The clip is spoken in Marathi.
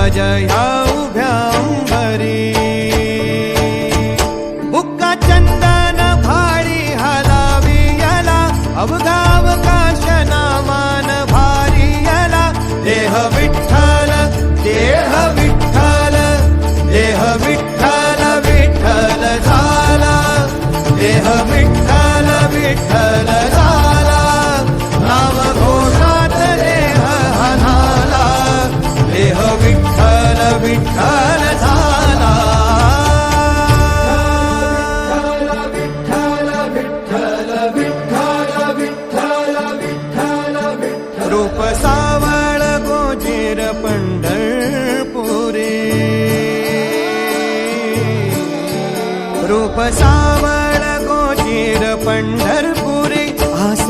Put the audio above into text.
राजया उभ्या अंबरी बुक्का चंदन भारी हलावी याला अवघावकाश नामान भारी याला देह विठ्ठल देह विठ्ठल देह विठ्ठल विठ्ठल झाला देह विठ्ठल विठ्ठल झाला नाम घोषात देह हनाला देह विठ्ठल विठ्ठल झाला रूप सावळ गोजीर पंढरपुरे रूप सावळ गोजीर पंढरपुरे आस